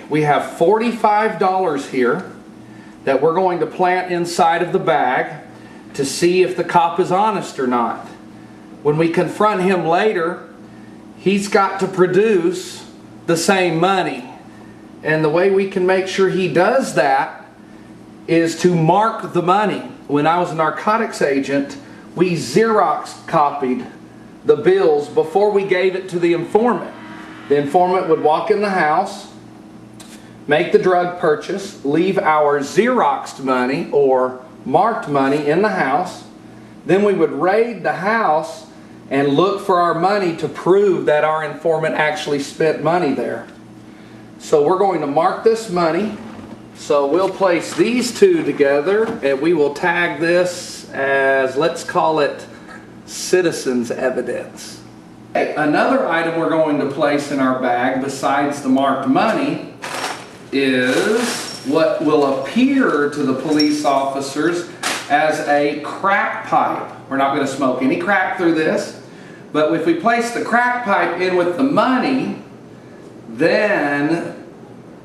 We have $45 here that we're going to plant inside of the bag to see if the cop is honest or not. When we confront him later, he's got to produce the same money. And the way we can make sure he does that is to mark the money. When I was a narcotics agent, we Xerox copied the bills before we gave it to the informant. The informant would walk in the house, make the drug purchase, leave our Xeroxed money or marked money in the house. Then we would raid the house and look for our money to prove that our informant actually spent money there. So we're going to mark this money. So we'll place these two together and we will tag this as, let's call it, citizens evidence. Another item we're going to place in our bag besides the marked money is what will appear to the police officers as a crack pipe. We're not going to smoke any crack through this, but if we place the crack pipe in with the money, then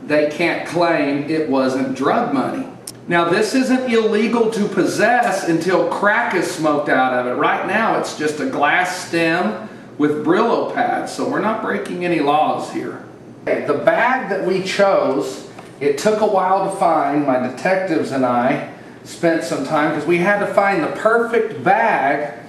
they can't claim it wasn't drug money. Now this isn't illegal to possess until crack is smoked out of it. Right now it's just a glass stem with Brillo pads, so we're not breaking any laws here. The bag that we chose, it took a while to find. My detectives and I spent some time because we had to find the perfect bag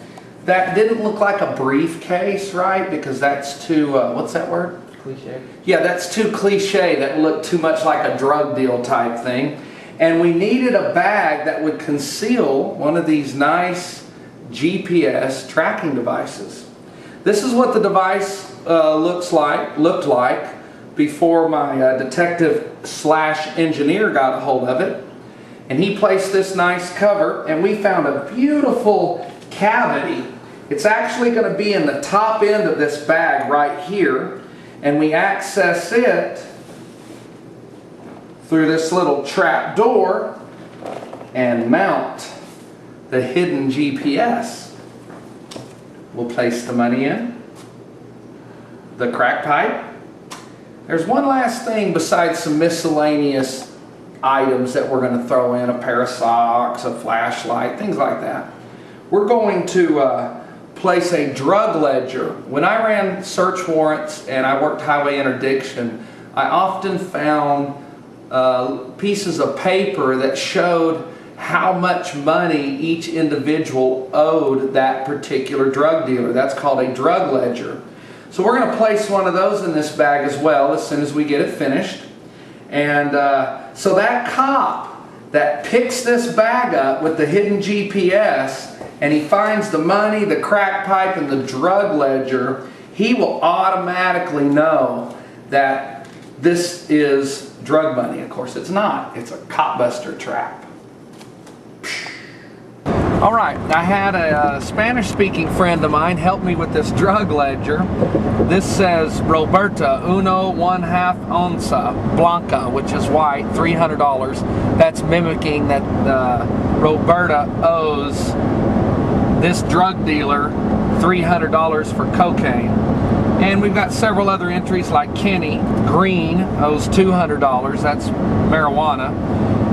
that didn't look like a briefcase, right? Because that's too, what's that word? Cliche. Yeah, that's too cliche. That looked too much like a drug deal type thing. And we needed a bag that would conceal one of these nice GPS tracking devices. This is what the device looked like before my detective slash engineer got a hold of it. And he placed this nice cover, and we found a beautiful cavity. It's actually going to be in the top end of this bag right here, and we access it through this little trap door and mount the hidden GPS. We'll place the money in, the crack pipe. There's one last thing besides some miscellaneous items that we're going to throw in, a pair of socks, a flashlight, things like that. We're going to place a drug ledger. When I ran search warrants and I worked highway interdiction, I often found pieces of paper that showed how much money each individual owed that particular drug dealer. That's called a drug ledger. So we're going to place one of those in this bag as well as soon as we get it finished. And so that cop that picks this bag up with the hidden GPS and he finds the money, the crack pipe, and the drug ledger, he will automatically know that this is drug money. Of course it's not. It's a KopBuster trap. Alright, I had a Spanish-speaking friend of mine help me with this drug ledger. This says Roberta Uno 1/2 onza Blanca, which is white, $300. That's mimicking that Roberta owes this drug dealer $300 for cocaine. And we've got several other entries like Kenny Green owes $200, that's marijuana.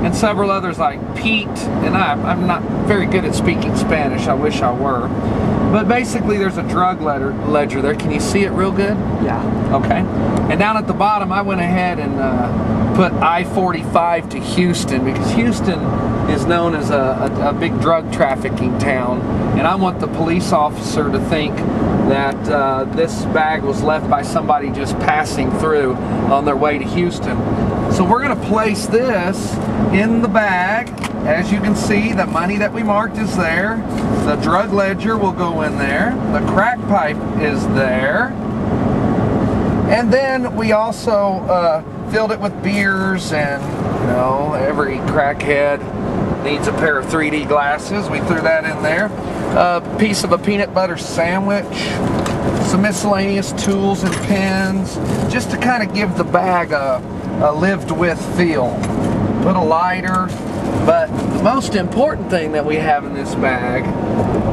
And several others like Pete, and I'm not very good at speaking Spanish, I wish I were. But basically there's a drug ledger there. Can you see it real good? Yeah. Okay. And down at the bottom I went ahead and put I-45 to Houston, because Houston is known as a big drug trafficking town. And I want the police officer to think that this bag was left by somebody just passing through on their way to Houston. So we're going to place this in the bag. As you can see, the money that we marked is there. The drug ledger will go in there. The crack pipe is there. And then we also filled it with beers, and you know, every crackhead needs a pair of 3D glasses. We threw that in there. A piece of a peanut butter sandwich, some miscellaneous tools and pens, just to kind of give the bag a lived with feel. Put a lighter, but the most important thing that we have in this bag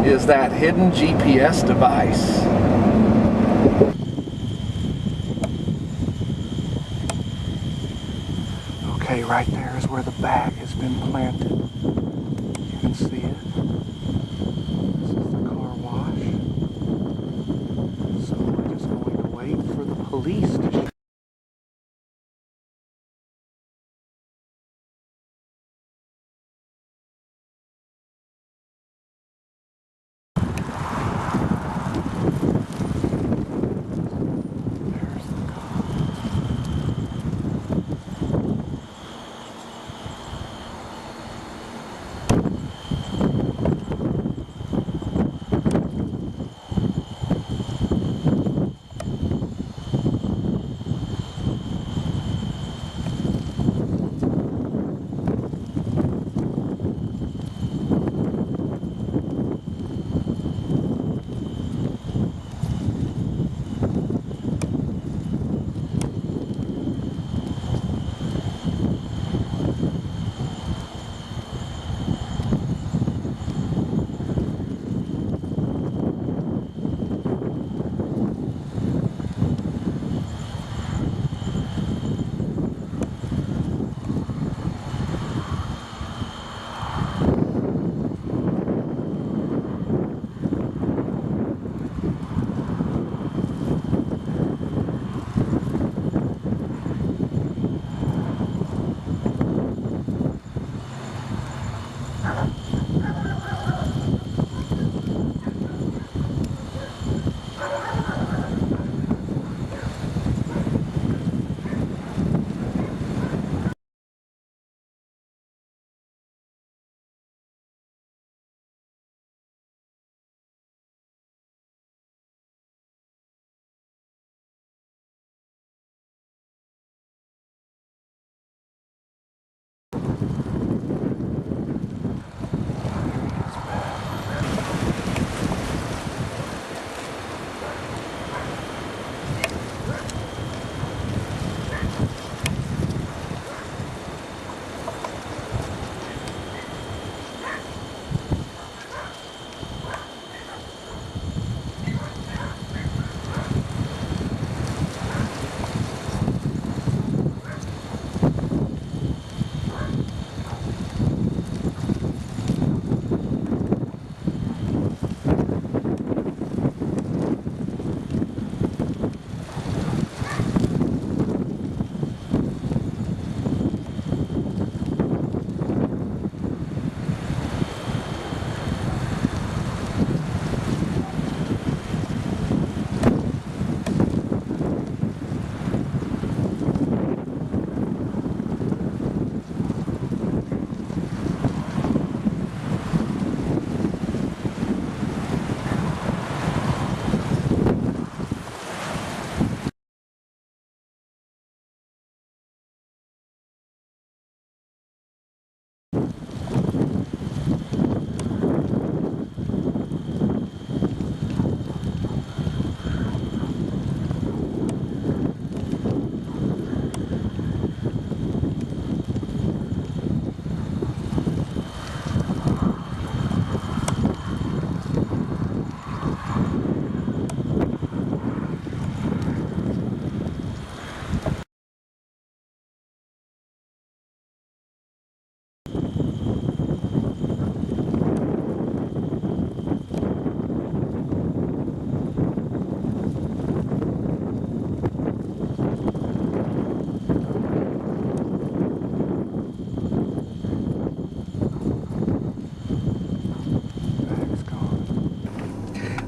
is that hidden GPS device. right there is where the bag has been planted. You can see it. This is the car wash. So we're just going to wait for the police to show.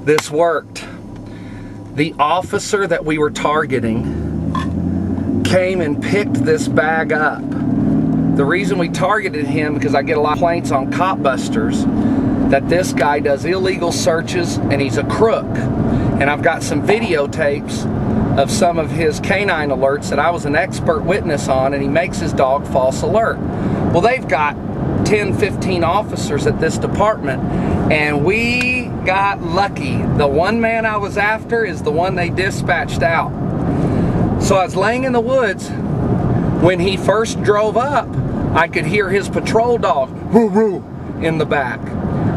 This worked. The officer that we were targeting came and picked this bag up. The reason we targeted him, because I get a lot of complaints on KopBusters that this guy does illegal searches and he's a crook. And I've got some videotapes of some of his canine alerts that I was an expert witness on, and he makes his dog false alert. Well, they've got 10, 15 officers at this department, and we got lucky. The one man I was after is the one they dispatched out. So I was laying in the woods. When he first drove up, I could hear his patrol dog, woo woo, in the back.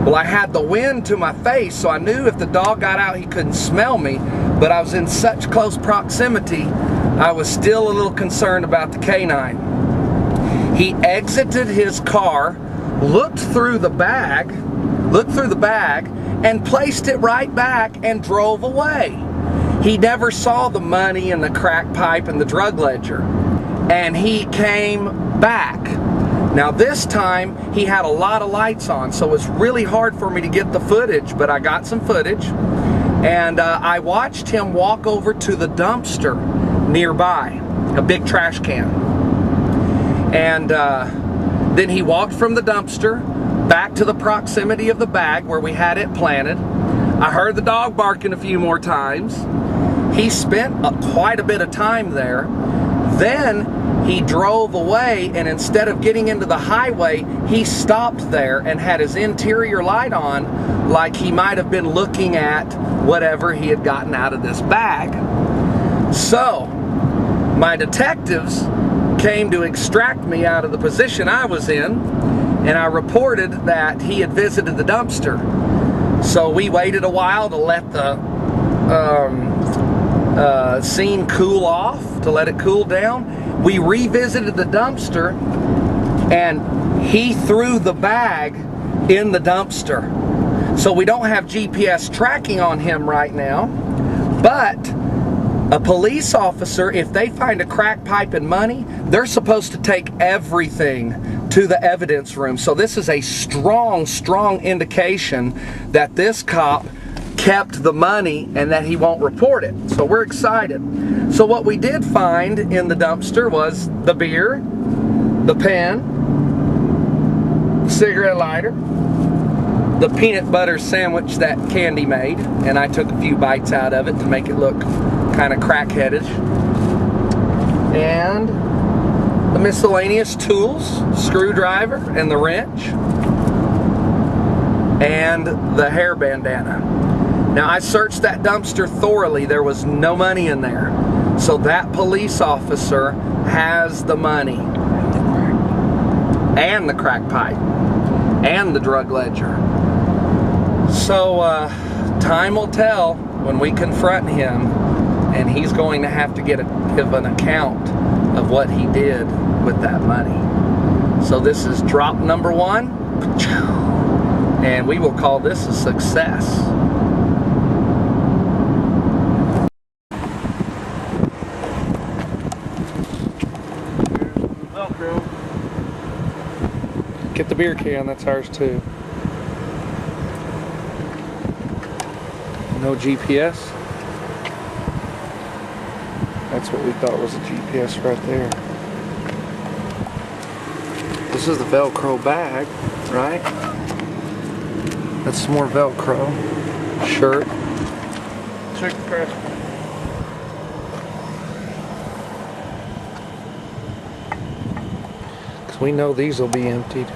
Well, I had the wind to my face, so I knew if the dog got out, he couldn't smell me, but I was in such close proximity, I was still a little concerned about the canine. He exited his car, looked through the bag, and placed it right back and drove away. He never saw the money and the crack pipe and the drug ledger. And he came back. Now this time he had a lot of lights on, so it's really hard for me to get the footage, but I got some footage. And I watched him walk over to the dumpster nearby, a big trash can. And then he walked from the dumpster back to the proximity of the bag where we had it planted. I heard the dog barking a few more times. He spent quite a bit of time there. Then he drove away, and instead of getting into the highway, he stopped there and had his interior light on, like he might have been looking at whatever he had gotten out of this bag. So my detectives came to extract me out of the position I was in, and I reported that he had visited the dumpster. So we waited a while to let the scene cool off, to let it cool down. We revisited the dumpster, and he threw the bag in the dumpster. So we don't have GPS tracking on him right now, but a police officer, if they find a crack pipe and money, they're supposed to take everything to the evidence room. So this is a strong, strong indication that this cop kept the money and that he won't report it. So we're excited. So what we did find in the dumpster was the beer, the pen, the cigarette lighter, the peanut butter sandwich that Candy made, and I took a few bites out of it to make it look kind of crack-headish, and the miscellaneous tools, screwdriver and the wrench, and the hair bandana. Now I searched that dumpster thoroughly. There was no money in there. So that police officer has the money and the crack pipe and the drug ledger. So time will tell when we confront him, and he's going to have to give an account of what he did with that money. So this is drop number 1, and we will call this a success. Get the beer can, that's ours too. No GPS. That's what we thought was a GPS right there. This is the Velcro bag, right? That's some more Velcro. Shirt. Check the trash. Because we know these will be emptied.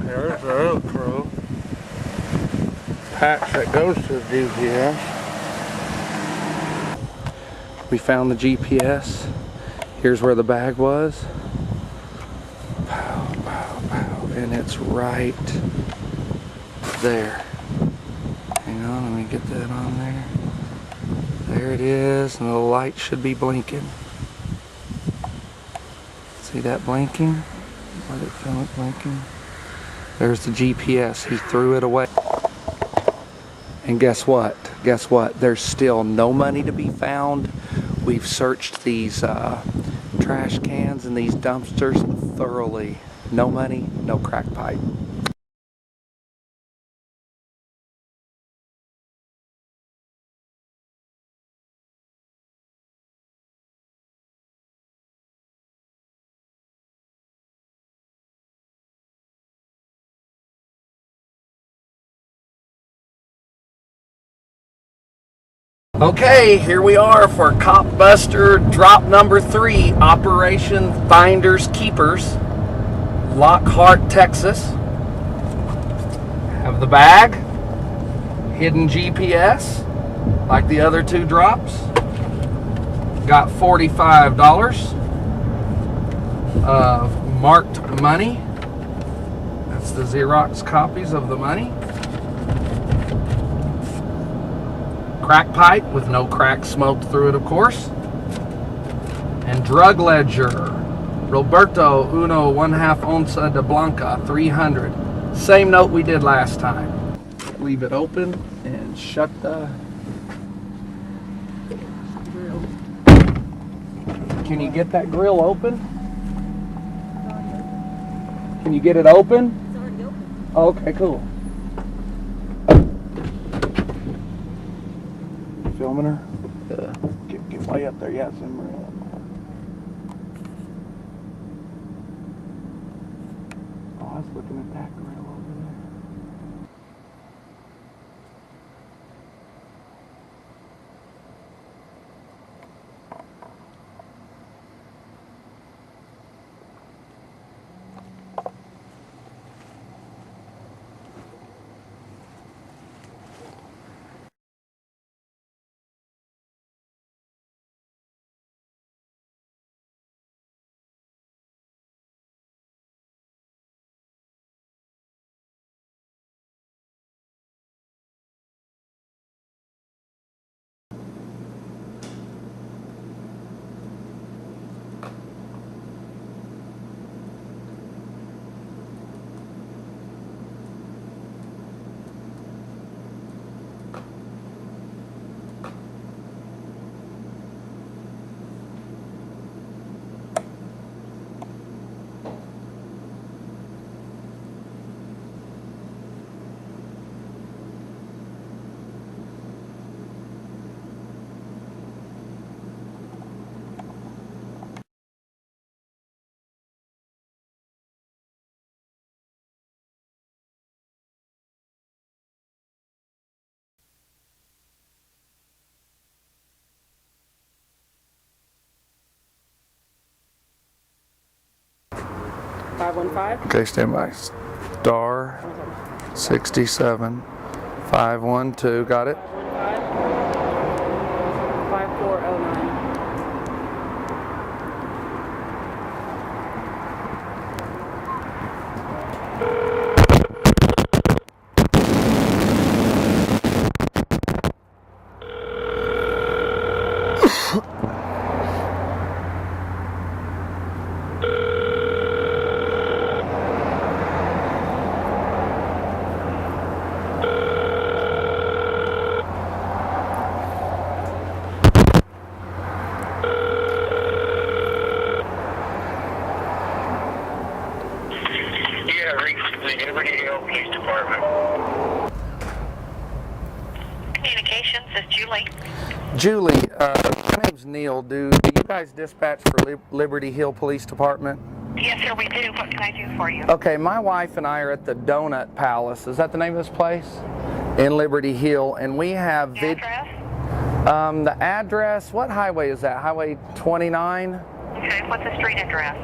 There's the Velcro patch that goes to the GPS. We found the GPS. Here's where the bag was. Pow, pow, pow. And it's right there. Hang on, let me get that on there. There it is, and the light should be blinking. See that blinking? Let it film it blinking. There's the GPS. He threw it away. And guess what? Guess what? There's still no money to be found. We've searched these trash cans and these dumpsters thoroughly. No money, no crack pipe. Okay, here we are for KopBuster drop number 3, Operation Finders Keepers, Lockhart, Texas. Have the bag, hidden GPS, like the other 2 drops. Got $45 of marked money. That's the Xerox copies of the money. Crack pipe with no crack smoked through it, of course. And drug ledger. Roberto Uno 1/2 onza de Blanca 300. Same note we did last time. Leave it open and shut the grill. Can you get that grill open? Can you get it open? It's already open. Oh, okay, cool. Filming her? Get way up there, yeah, zoom her in. Oh, I was looking at that grill over there. Okay, stand by. Star 67 512. Got it? 5409. Liberty Hill Police Department. Communications, this is Julie. Julie, my name's Neil. Do you guys dispatch for Liberty Hill Police Department? Yes, sir, we do. What can I do for you? Okay, my wife and I are at the Donut Palace. Is that the name of this place? In Liberty Hill, and we have Address? the address. What highway is that? Highway 29? Okay, what's the street address?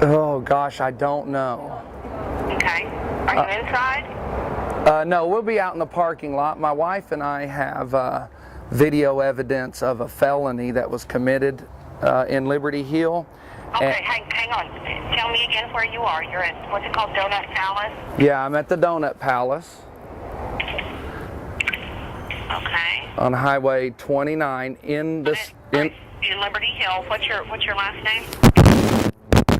Oh gosh, I don't know. Okay. Are you inside? No, we'll be out in the parking lot. My wife and I have video evidence of a felony that was committed in Liberty Hill. Okay, hang on. Tell me again where you are. You're at, what's it called, Donut Palace? Yeah, I'm at the Donut Palace. Okay. On Highway 29 in this In Liberty Hill. What's your last name?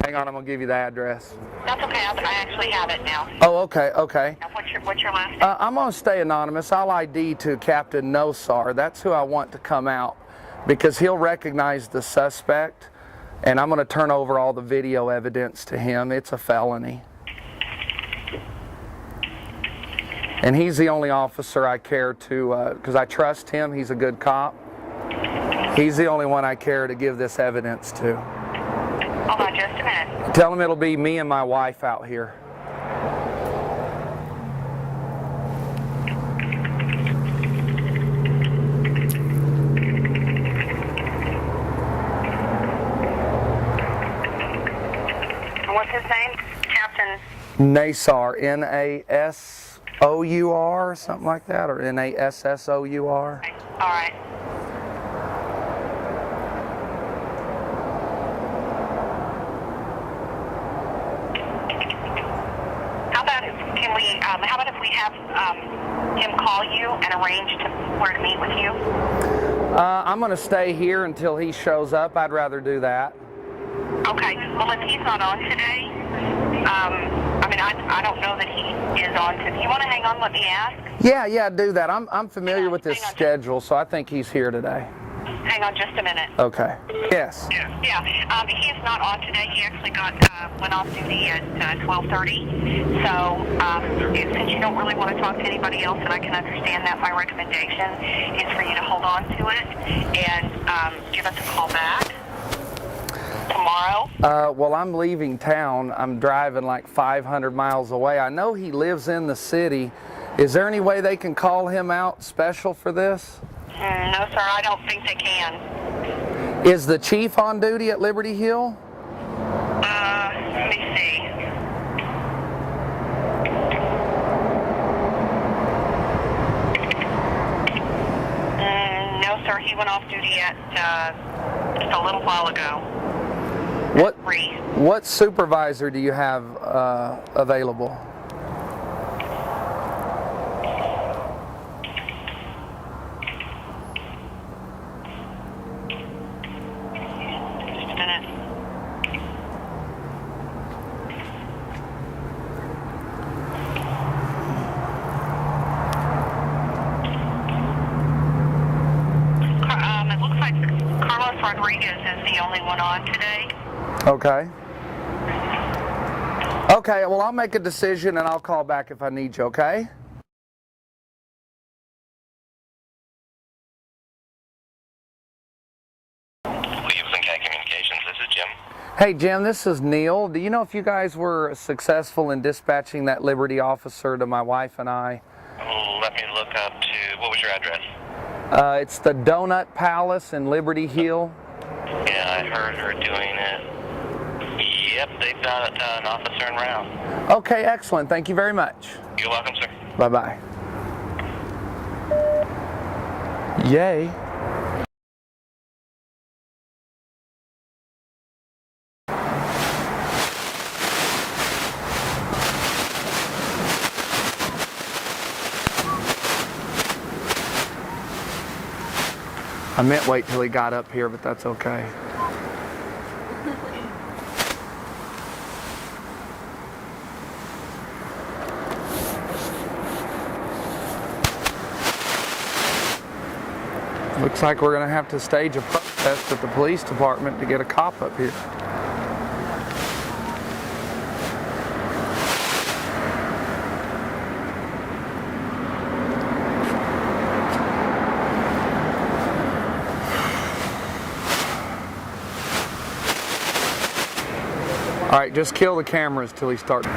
Hang on, I'm gonna give you the address. That's okay. I actually have it now. Oh, okay, okay. Now, what's your last name? I'm gonna stay anonymous. I'll ID to Captain Nosar. That's who I want to come out because he'll recognize the suspect, and I'm gonna turn over all the video evidence to him. It's a felony. And he's the only officer I care to, because I trust him. He's a good cop. He's the only one I care to give this evidence to. Hold on just a minute. Tell him it'll be me and my wife out here. What's his name? Captain. Nasar, N-A-S-O-U-R, something like that, or N-A-S-S-O-U-R. All right. How about have him call you and arrange where to meet with you? I'm going to stay here until he shows up. I'd rather do that. Okay. Well, if he's not on today, I mean, I don't know that he is on today. You want to hang on? Let me ask. Yeah, do that. I'm familiar with his schedule, so I think he's here today. Hang on just a minute. Okay. Yes. Yeah. He is not on today. He actually went off duty at 12:30. So since you don't really want to talk to anybody else, and I can understand that, my recommendation is for you to hold on to it and give us a call back tomorrow. Well, I'm leaving town. I'm driving like 500 miles away. I know he lives in the city. Is there any way they can call him out special for this? No, sir, I don't think they can. Is the chief on duty at Liberty Hill? Let me see. No, sir, he went off duty at just a little while ago. What supervisor do you have available? Is the only one on today. Okay. Okay, well, I'll make a decision and I'll call back if I need you, okay? Communications, this is Jim. Hey, Jim, this is Neil. Do you know if you guys were successful in dispatching that Liberty officer to my wife and I? Let me look up to, what was your address? It's the Donut Palace in Liberty Hill. Yeah, I heard her doing it. Yep, they've got an officer en route. Okay, excellent. Thank you very much. You're welcome, sir. Bye-bye. Yay. I meant wait till he got up here, but that's okay. Looks like we're going to have to stage a protest at the police department to get a cop up here. All right, just kill the cameras till he starts.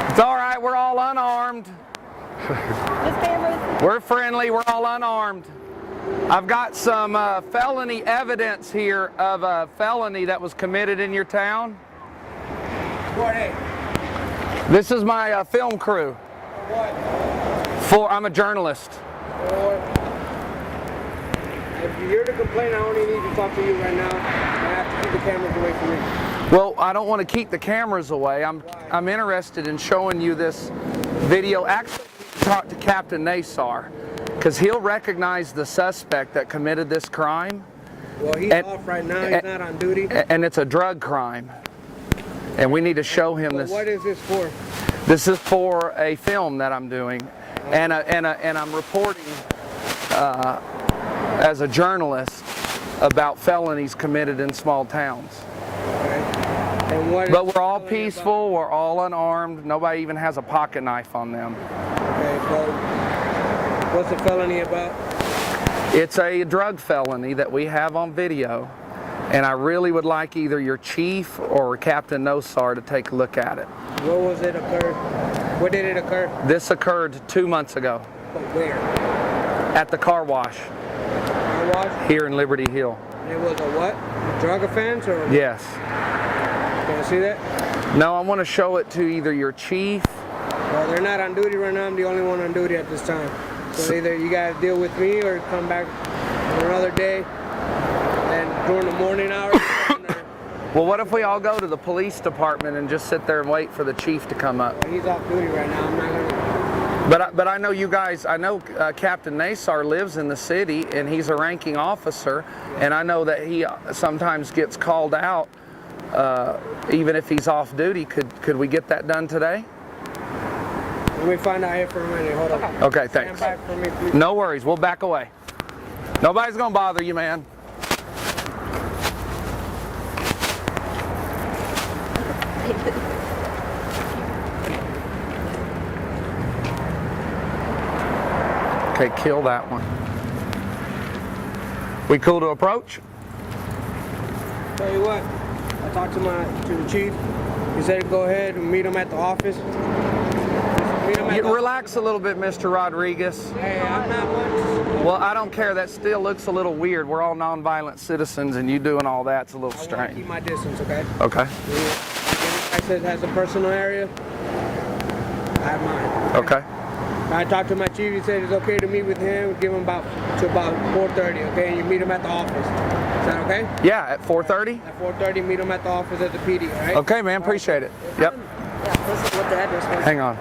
It's all right, we're all unarmed. We're friendly, we're all unarmed. I've got some felony evidence here of a felony that was committed in your town. What? This is my film crew. What? I'm a journalist. If you hear the complaint, I only need to talk to you right now. I have to keep the cameras away from me. Well, I don't want to keep the cameras away. I'm interested in showing you this video. Actually, talk to Captain Nasar, because he'll recognize the suspect that committed this crime. Well, he's off right now. He's not on duty. And it's a drug crime. And we need to show him this. What is this for? This is for a film that I'm doing. And I'm reporting as a journalist about felonies committed in small towns. Okay. And what But we're all peaceful, we're all unarmed, nobody even has a pocket knife on them. Okay, so what's the felony about? It's a drug felony that we have on video, and I really would like either your chief or Captain Nosar to take a look at it. Where was it occurred? Where did it occur? This occurred 2 months ago. But where? At the car wash. Car wash? Here in Liberty Hill. It was a what? A drug offense or? Yes. Can I see that? No, I want to show it to either your chief. Well, they're not on duty right now. I'm the only one on duty at this time. So either you guys deal with me or come back on another day and during the morning hours. Well, what if we all go to the police department and just sit there and wait for the chief to come up? He's off duty right now. I'm not gonna. But I know you guys, I know Captain Nasar lives in the city and he's a ranking officer, and I know that he sometimes gets called out even if he's off duty. Could we get that done today? Let me find out here for a minute. Hold on. Okay, thanks. Stand by for me, please. No worries, we'll back away. Nobody's gonna bother you, man. Okay, kill that one. We cool to approach? Tell you what, I talked to the chief. He said go ahead and meet him at the office. Relax a little bit, Mr. Rodriguez. Hey, I'm not one. Well, I don't care. That still looks a little weird. We're all nonviolent citizens, and you doing all that's a little I want to strange. keep my distance, okay? Okay. I said has a personal area. I have mine. Okay. I talked to my chief. He said it's okay to meet with him. Give him about 4:30, okay? And you meet him at the office. Is that okay? Yeah, at 4:30? At 4:30, meet him at the office at the PD, all right? Okay, man. Appreciate it. Yep. Yeah, this is what the address was. Hang on.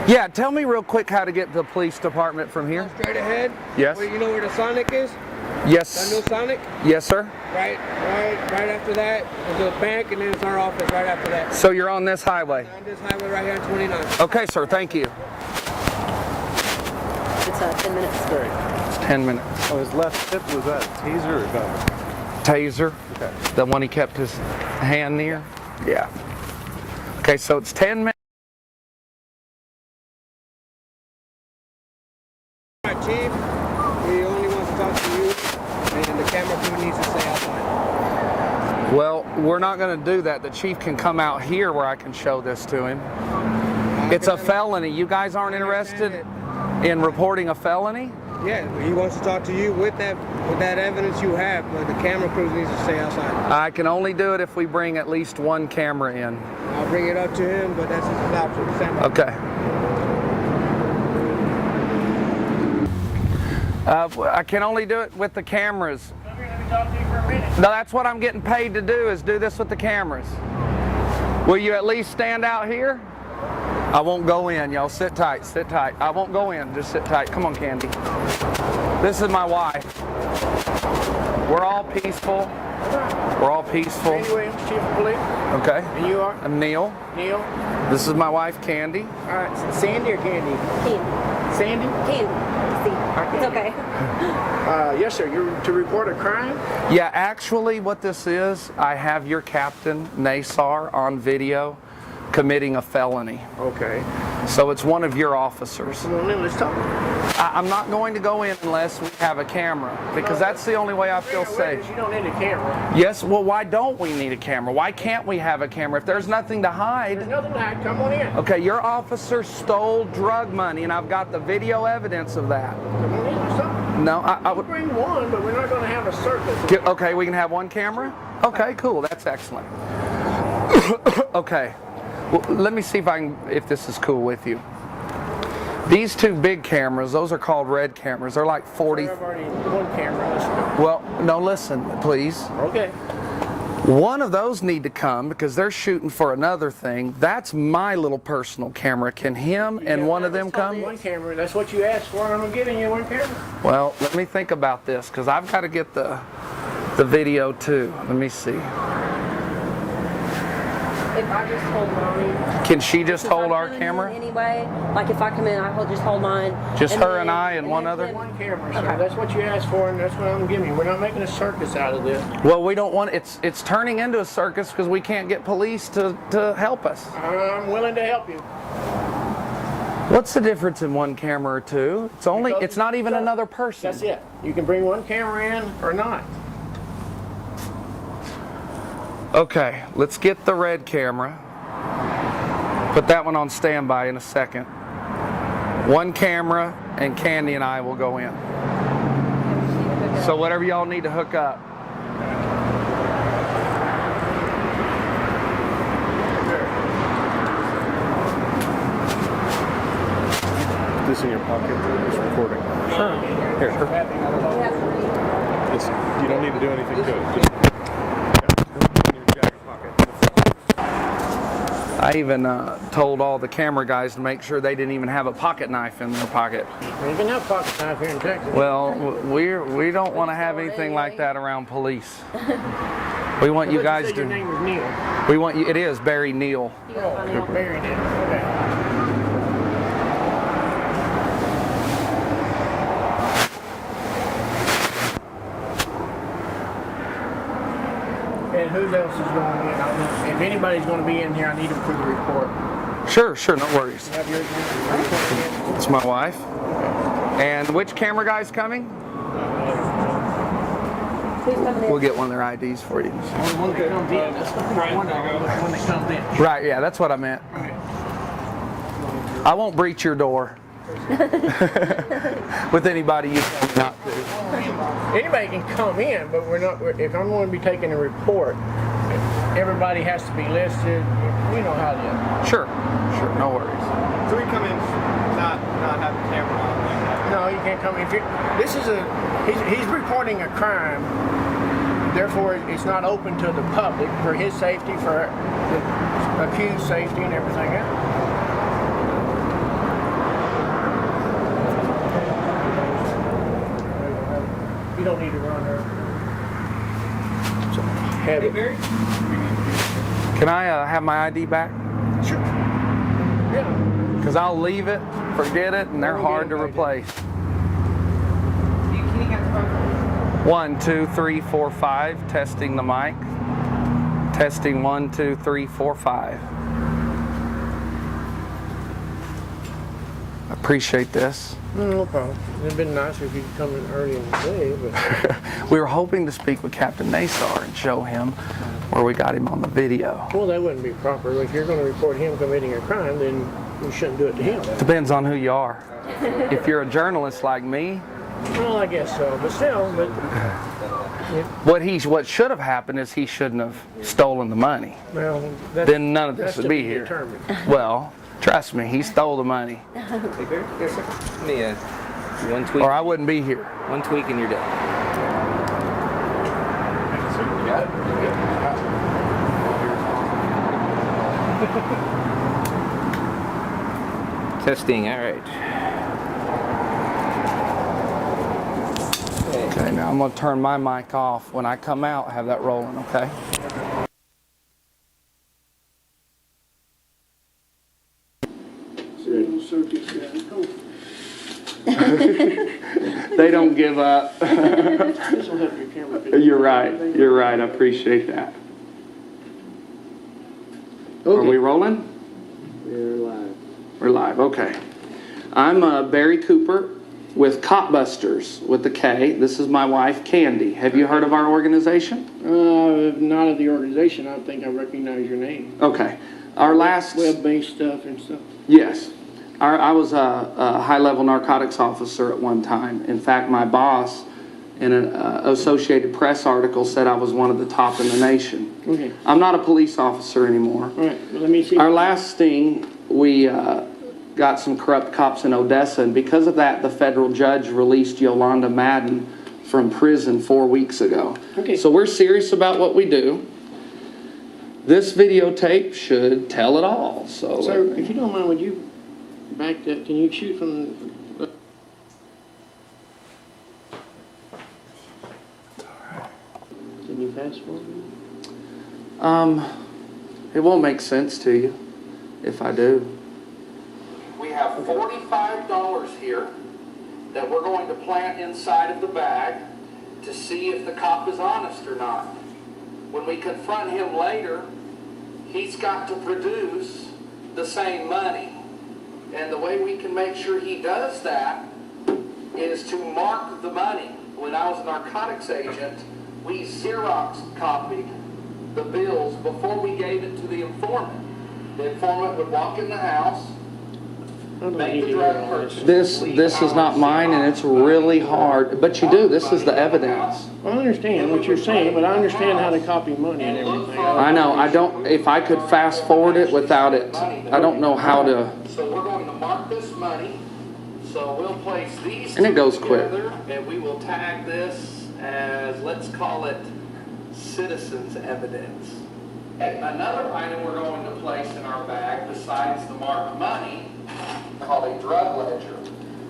Yeah, tell me real quick how to get to the police department from here. Straight ahead. Yes. Where you know where the Sonic is? Yes. The new Sonic? Yes, sir. Right after that, there's a bank, and then it's our office right after that. So you're on this highway? On this highway right here on 29. Okay, sir. Thank you. It's 10 minutes. It's 10 minutes. Oh, his left hip was that taser or gun? Taser. Okay. The one he kept his hand near? Yeah. Okay, so it's 10 minutes. My chief, he only wants to talk to you, and the camera crew needs to stay outside. Well, we're not going to do that. The chief can come out here where I can show this to him. It's a felony. You guys aren't interested in reporting a felony? Yeah, he wants to talk to you with that evidence you have, but the camera crew needs to stay outside. I can only do it if we bring at least one camera in. I'll bring it up to him, but that's his option. Stand by. Okay. I can only do it with the cameras. Come here, let me talk to you for a minute. No, that's what I'm getting paid to do, is do this with the cameras. Will you at least stand out here? I won't go in, y'all. Sit tight, sit tight. I won't go in, just sit tight. Come on, Candy. This is my wife. We're all peaceful. We're all peaceful. Anyway, Chief of Police. Okay. And you are? I'm Neil. Neil. This is my wife, Candy. All right, Sandy or Candy? Candy. Sandy? Candy. See, it's okay. Yes, sir. You're to report a crime? Yeah, actually what this is, I have your captain, Nasar, on video committing a felony. Okay. So it's one of your officers. Come on in, let's talk. I'm not going to go in unless we have a camera, because that's the only way I feel safe. You don't need a camera. Yes, well, why don't we need a camera? Why can't we have a camera? If there's nothing to hide. There's nothing to hide. Come on in. Okay, your officer stole drug money, and I've got the video evidence of that. Come on in or something. No, I We'll bring one, but we're not going to have a circus. Okay, we can have one camera? Okay, cool. That's excellent. Okay. Well, let me see if this is cool with you. These two big cameras, those are called red cameras. They're like 40. I've already one camera. Let's go. Well, no, listen, please. Okay. One of those need to come because they're shooting for another thing. That's my little personal camera. Can him and one of them come? One camera. That's what you asked for, and I'm giving you one camera. Well, let me think about this because I've got to get the video too. Let me see. If I just hold mine. Can she just Since hold I'm our coming camera? in Anyway, like if I come in, I'll just hold mine. Just her then- and I and one then other? Clint- One camera, sir. Okay. That's what you asked for, and that's what I'm giving you. We're not making a circus out of this. Well, we don't want it's turning into a circus because we can't get police to help us. I'm willing to help you. What's the difference in one camera or two? It's not even another person. That's it. You can bring one camera in or not. Okay, let's get the red camera. Put that one on standby in a second. One camera, and Candy and I will go in. So whatever y'all need to hook up. this in your pocket. It's recording. Sure. Here. You don't need to do anything to it. Just put it in your jacket pocket. I even told all the camera guys to make sure they didn't even have a pocket knife in their pocket. You can have pocket knife here in Texas. Well, we don't want to have anything like that around police. We want you guys to. Your name is Neil. We want you. It is Barry Neal. Oh, you're Barry Neil. Okay. And who else is going in? If anybody's going to be in here, I need them for the report. Sure, no worries. You have yours in? It's my wife. And which camera guy's coming? Who's coming in? We'll get one of their IDs for you. One that comes in. That's the one that comes in. Right, yeah, that's what I meant. I won't breach your door with anybody you tell me not to. Anybody can come in, but if I'm going to be taking a report, everybody has to be listed. You know how to. Sure, no worries. So we come in, not have the camera on like that. No, you can't come in. He's reporting a crime. Therefore, it's not open to the public for his safety, for the accused safety, and everything else. You don't need to run her. Have it. Can I have my ID back? Sure. Yeah. Because I'll leave it, forget it, and they're hard to replace. 1, 2, 3, 4, 5. Testing the mic. Testing 1, 2, 3, 4, 5. Appreciate this. No problem. It'd been nicer if you'd come in early in the day, but We were hoping to speak with Captain Nassar and show him where we got him on the video. well, that wouldn't be proper. If you're going to report him committing a crime, then you shouldn't do it to him. Depends on who you are. If you're a journalist like me, Well, I guess so, but still, what should have happened is he shouldn't have stolen the money. well, Then none of this that's would to be here. determined. Well, trust me, he stole the money, Yes, sir. Yeah. One tweak. or I wouldn't be here. One tweak and you're done. Testing. All right. Okay, now I'm going to turn my mic off. When I come out, have that rolling, okay? They don't give up. You're right. I appreciate that. Are we rolling? We're live, okay. I'm Barry Cooper with KopBusters with the K. This is my wife, Candy. Have you heard of our organization? Not of the organization. I don't think I recognize your name. Okay. Our last... Web-based stuff and stuff. Yes. I was a high-level narcotics officer at one time. In fact, my boss in an Associated Press article said I was one of the top in the nation. Okay. I'm not a police officer anymore. All right. Well, let me see. Our last sting, we got some corrupt cops in Odessa, and because of that, the federal judge released Yolanda Madden from prison 4 weeks ago. Okay. So we're serious about what we do. This videotape should tell it all. So, Sir, if you don't mind, would you back that? Can you shoot from the... Can you fast forward? it won't make sense to you if I do. We have $45 here that we're going to plant inside of the bag to see if the cop is honest or not. When we confront him later, he's got to produce the same money. And the way we can make sure he does that is to mark the money. When I was a narcotics agent, we Xerox copied the bills before we gave it to the informant. The informant would walk in the house, make the drug purchase. This is not mine, and it's really hard. But you do. This is the evidence. I understand what you're saying, but I understand how to copy money and everything. I know. I don't. If I could fast forward it without it, I don't know how to. So we're going to mark this money So we'll place these And it two goes quick. together, and we will tag this as, let's call it, citizens evidence. Another item we're going to place in our bag, besides the marked money, called a drug ledger.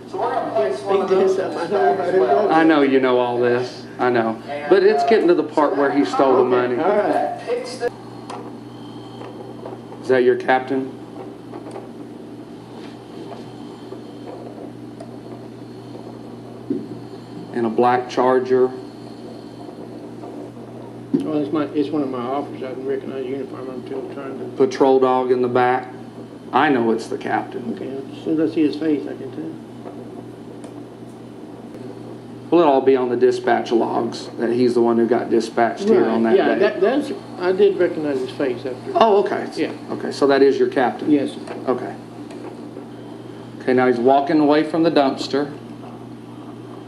So we're going to place one of those in this bag as well. I know you know all this. I know. But it's getting to the part where he stole the money. All right. Is that your captain? And a black Charger. Well, it's one of my officers. I can recognize the uniform. I'm still trying to. Patrol dog in the back. I know it's the captain. Okay, as soon as I see his face, I can tell. Will it all be on the dispatch logs that he's the one who got dispatched here on that yeah, day? that's. I did recognize his face after. Oh, okay. Yeah. Okay, so that is your captain? Yes. Okay. Okay, now he's walking away from the dumpster,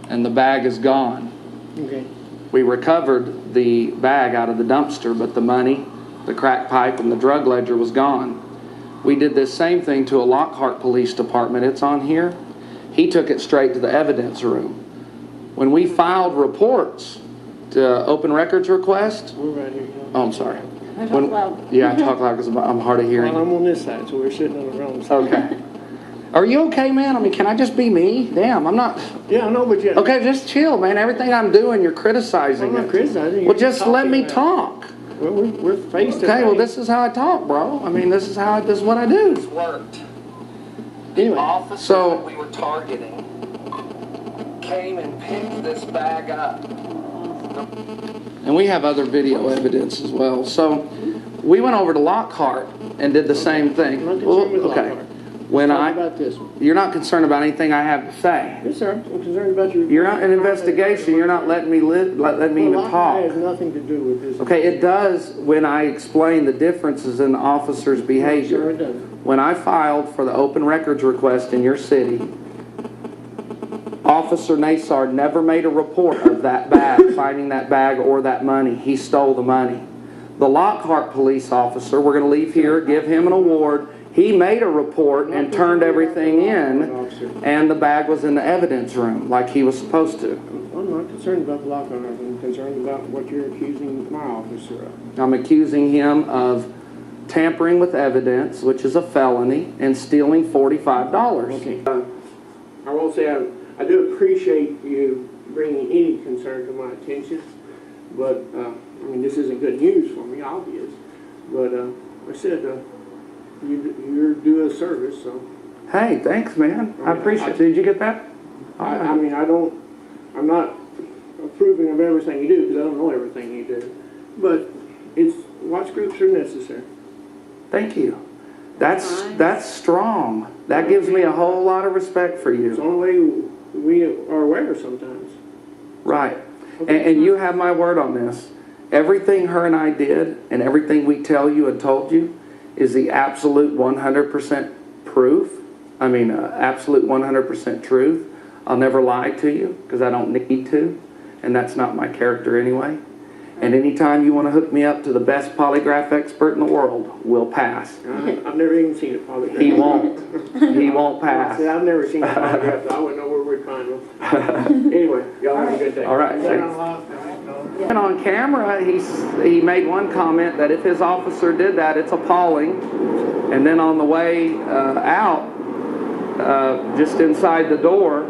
and the bag is gone. Okay. We recovered the bag out of the dumpster, but the money, the crack pipe, and the drug ledger was gone. We did this same thing to a Lockhart Police Department. It's on here. He took it straight to the evidence room. When we filed reports to open records request, We're right here. oh, I'm sorry. I talk loud. Yeah, I talk loud because I'm hard of hearing. Well, I'm on this side, so we're sitting on the wrong side. Okay. Are you okay, man? I mean, can I just be me? Damn, I'm not. Yeah, I know, but yeah. Okay, just chill, man. Everything I'm doing, you're criticizing I'm not it. criticizing. Well, You're just let me talking talk. Well, we're face to face. Okay, well, this is how I talk, bro. I mean, this is what I do. Worked. Anyway. Officer So- that we were targeting came and picked this bag up. And we have other video evidence as well. So we went over to Lockhart and did the same thing. I'm not concerned with okay. Lockhart. When Talk I, about this one. you're not concerned about anything I have to say. Yes, sir. I'm concerned about your. You're not an investigation. You're not letting me let me even Lockhart has talk. nothing to do with this. Okay, it does when I explain the differences in the officer's Sure, behavior. it doesn't. When I filed for the open records request in your city, Officer Nasar never made a report of that bag, finding that bag or that money. He stole the money. The Lockhart police officer, we're going to leave here, give him an award. He made a report and turned everything in, and the bag was in the evidence room like he was supposed to. I'm not concerned about the Lockhart. I'm concerned about what you're accusing my officer of. I'm accusing him of tampering with evidence, which is a felony, and stealing $45. Okay. I will say I do appreciate you bringing any concern to my attention, but I mean, this isn't good news for me, obvious. But I said you do a service, so. Hey, thanks, man. I appreciate it. Did you get that? I mean, I'm not approving of everything you do because I don't know everything you do, but watch groups are necessary. Thank you. That's strong. That gives me a whole lot of respect for It's the you. only way we are aware sometimes. Right. And you have my word on this. Everything her and I did and everything we tell you and told you is the absolute 100% proof. I mean, absolute 100% truth. I'll never lie to you because I don't need to, and that's not my character anyway. And anytime you want to hook me up to the best polygraph expert in the world, we'll pass. I've never even seen a polygraph. He won't. He won't pass. See, I've never seen a polygraph, so I wouldn't know where we'd find them. Anyway, y'all have a good day. All right, Is that thanks. on live? And on camera, he made one comment that if his officer did that, it's appalling. And then on the way out, just inside the door,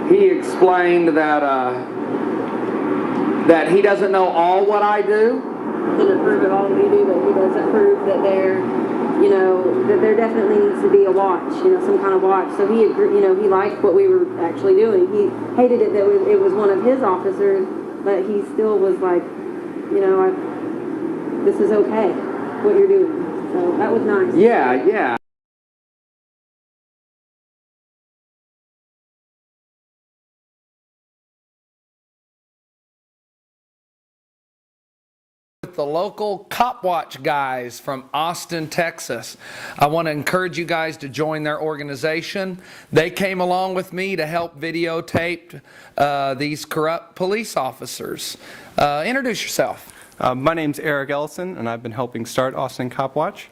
he explained that he doesn't know all what I do. Doesn't prove it all we do, but he doesn't prove that that there definitely needs to be a watch, some kind of watch. So he agreed, he liked what we were actually doing. He hated it that it was one of his officers, but he still was like, this is okay, what you're doing. So that was nice. Yeah. The local Cop Watch guys from Austin, Texas. I want to encourage you guys to join their organization. They came along with me to help videotape these corrupt police officers. Introduce yourself. My name's Eric Ellison, and I've been helping start Austin Cop Watch.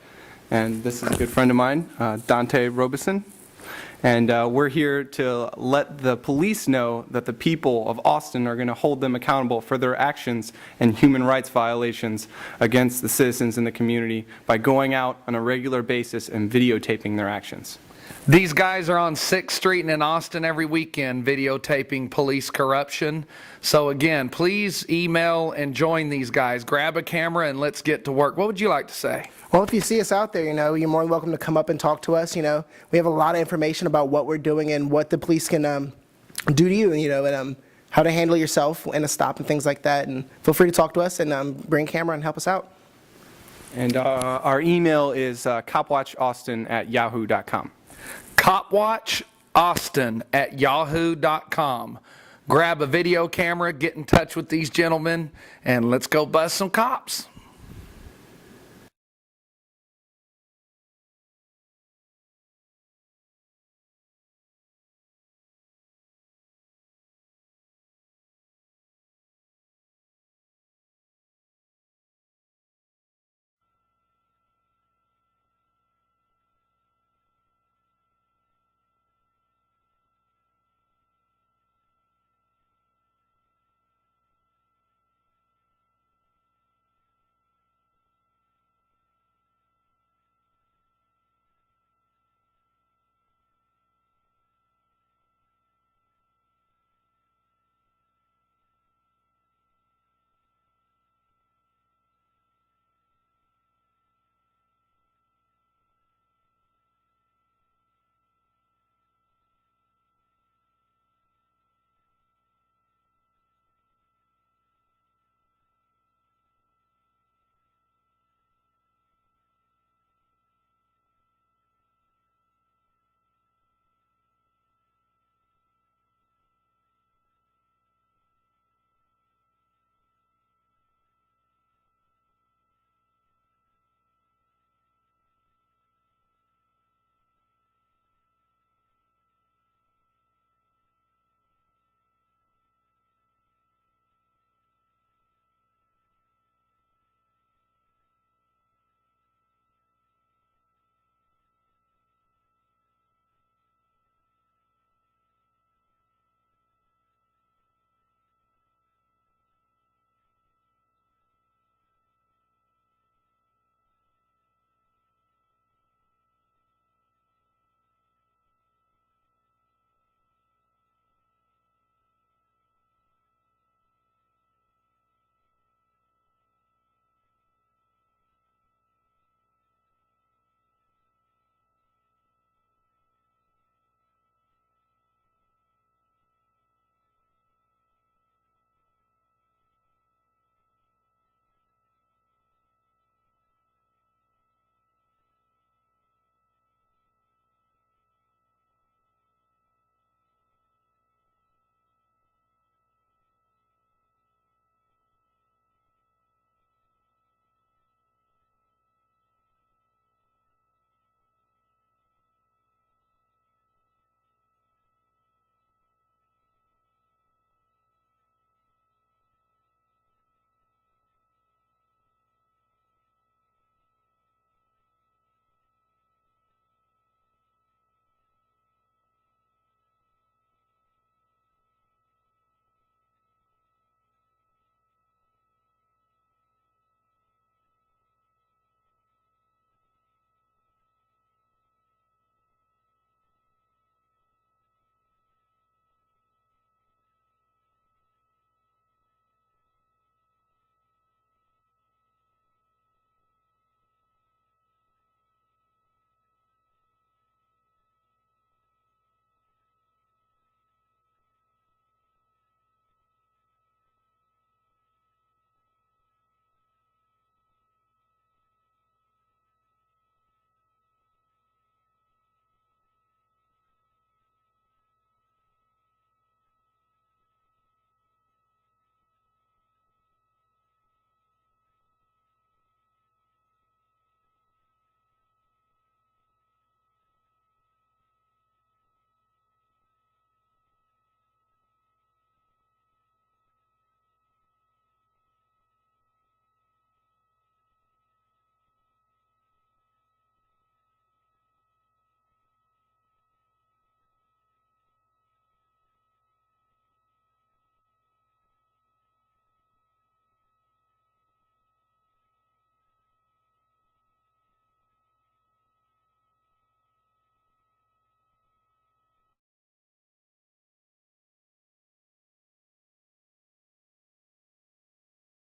And this is a good friend of mine, Dante Robeson. And we're here to let the police know that the people of Austin are going to hold them accountable for their actions and human rights violations against the citizens in the community by going out on a regular basis and videotaping their actions. These guys are on 6th Street and in Austin every weekend videotaping police corruption. So again, please email and join these guys. Grab a camera and let's get to work. What would you like to say? Well, if you see us out there, you're more than welcome to come up and talk to us. We have a lot of information about what we're doing and what the police can do to you, and how to handle yourself in a stop and things like that. And feel free to talk to us and bring a camera and help us out. And our email is copwatchaustin@yahoo.com. KopWatchAustin@yahoo.com. Grab a video camera, get in touch with these gentlemen, and let's go bust some cops.